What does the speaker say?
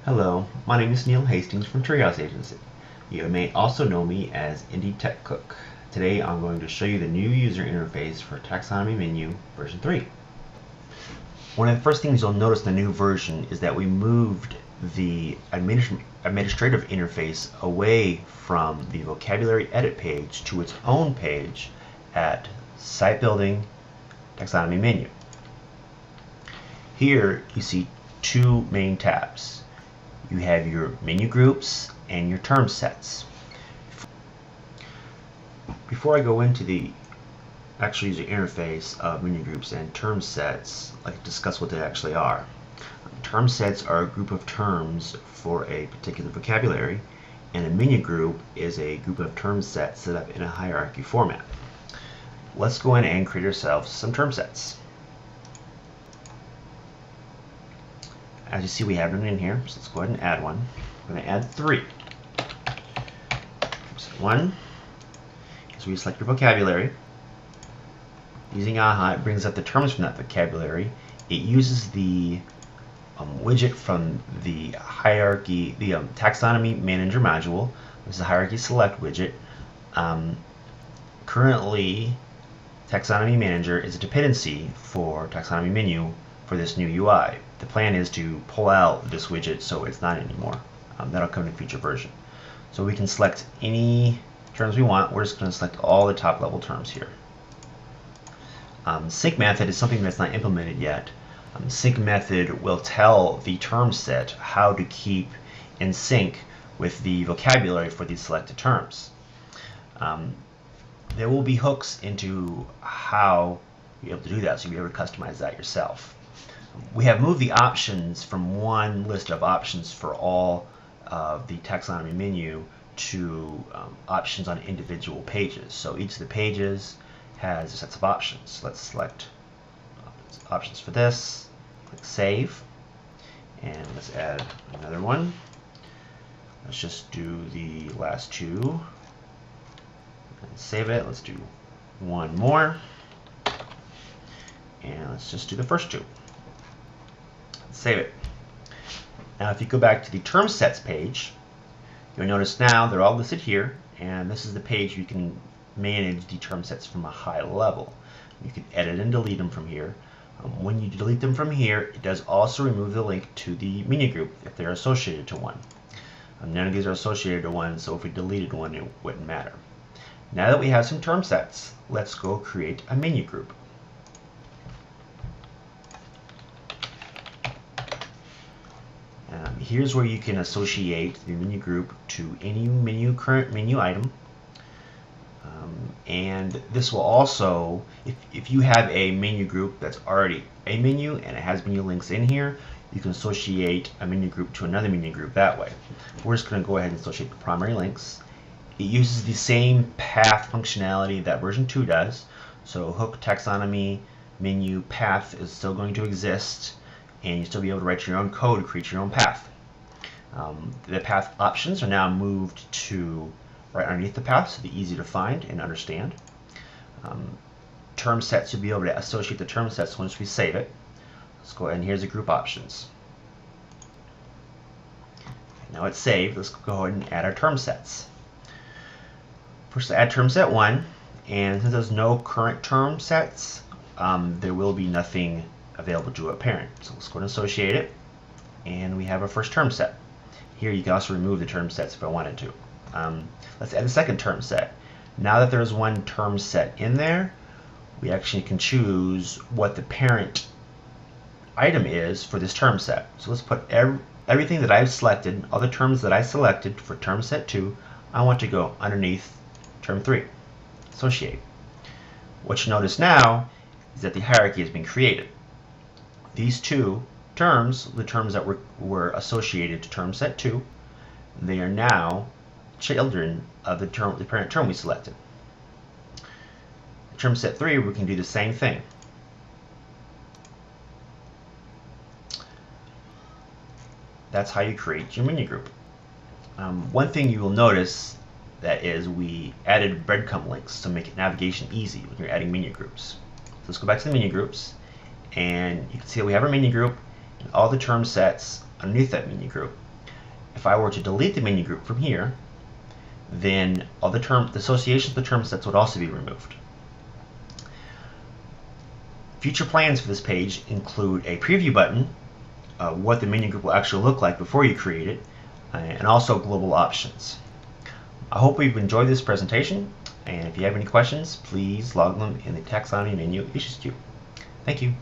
Hello, my name is Neil Hastings from Treehouse Agency. You may also know me as Indie Tech Cook. Today I'm going to show you the new user interface for Taxonomy Menu version 3. One of the first things you'll notice in the new version is that we moved the administrative interface away from the vocabulary edit page to its own page at Site Building, Taxonomy Menu. Here you see two main tabs. You have your menu groups and your term sets. Before I go into the actual user interface of menu groups and term sets, I'd like to discuss what they actually are. Term sets are a group of terms for a particular vocabulary, and a menu group is a group of term sets set up in a hierarchy format. Let's go in and create ourselves some term sets. As you see, we have them in here, so let's go ahead and add one. We're going to add 3. So 1 is where you select your vocabulary. Using AHA, it brings up the terms from that vocabulary. It uses the widget from the hierarchy, the Taxonomy Manager module. This is the hierarchy select widget. Currently, Taxonomy Manager is a dependency for Taxonomy Menu for this new UI. The plan is to pull out this widget so it's not anymore. That'll come in a future version. So we can select any terms we want. We're just going to select all the top level terms here. Sync method is something that's not implemented yet. Sync method will tell the term set how to keep in sync with the vocabulary for these selected terms. There will be hooks into how you're able to do that, so you'll be able to customize that yourself. We have moved the options from one list of options for all of the taxonomy menu to options on individual pages. So each of the pages has sets of options. Let's select options for this, click Save, and let's add another one. Let's just do the last two and save it. Let's do one more, and let's just do the first two. Save it. Now if you go back to the term sets page, you'll notice now they're all listed here, and this is the page you can manage the term sets from a high level. You can edit and delete them from here. When you delete them from here, it does also remove the link to the menu group if they're associated to one. None of these are associated to one, so if we deleted one, it wouldn't matter. Now that we have some term sets, let's go create a menu group. Here's where you can associate the menu group to any current menu item. And this will also, if you have a menu group that's already a menu and it has menu links in here, you can associate a menu group to another menu group that way. We're just going to go ahead and associate the primary links. It uses the same path functionality that version 2 does. So hook taxonomy menu path is still going to exist, and you'll still be able to write your own code to create your own path. The path options are now moved to right underneath the path, so they're easy to find and understand. Term sets, you'll be able to associate the term sets once we save it. Let's go ahead and here's the group options. Now it's saved. Let's go ahead and add our term sets. First, add term set 1, and since there's no current term sets, there will be nothing available to a parent. So let's go and associate it, and we have our first term set. Here you can also remove the term sets if I wanted to. Let's add a second term set. Now that there's one term set in there, we actually can choose what the parent item is for this term set. So let's put everything that I've selected, all the terms that I selected for term set 2, I want to go underneath term 3. Associate. What you notice now is that the hierarchy has been created. These two terms, the terms that were associated to term set 2, they are now children of the parent term we selected. Term set 3, we can do the same thing. That's how you create your menu group. One thing you will notice that is we added breadcrumb links to make navigation easy when you're adding menu groups. So let's go back to the menu groups, and you can see that we have our menu group and all the term sets underneath that menu group. I were to delete the menu group from here, then all the associations with the term sets would also be removed. Future plans for this page include a preview button, what the menu group will actually look like before you create it, and also global options. I hope you've enjoyed this presentation, and if you have any questions, please log them in the Taxonomy Menu Issues queue. Thank you.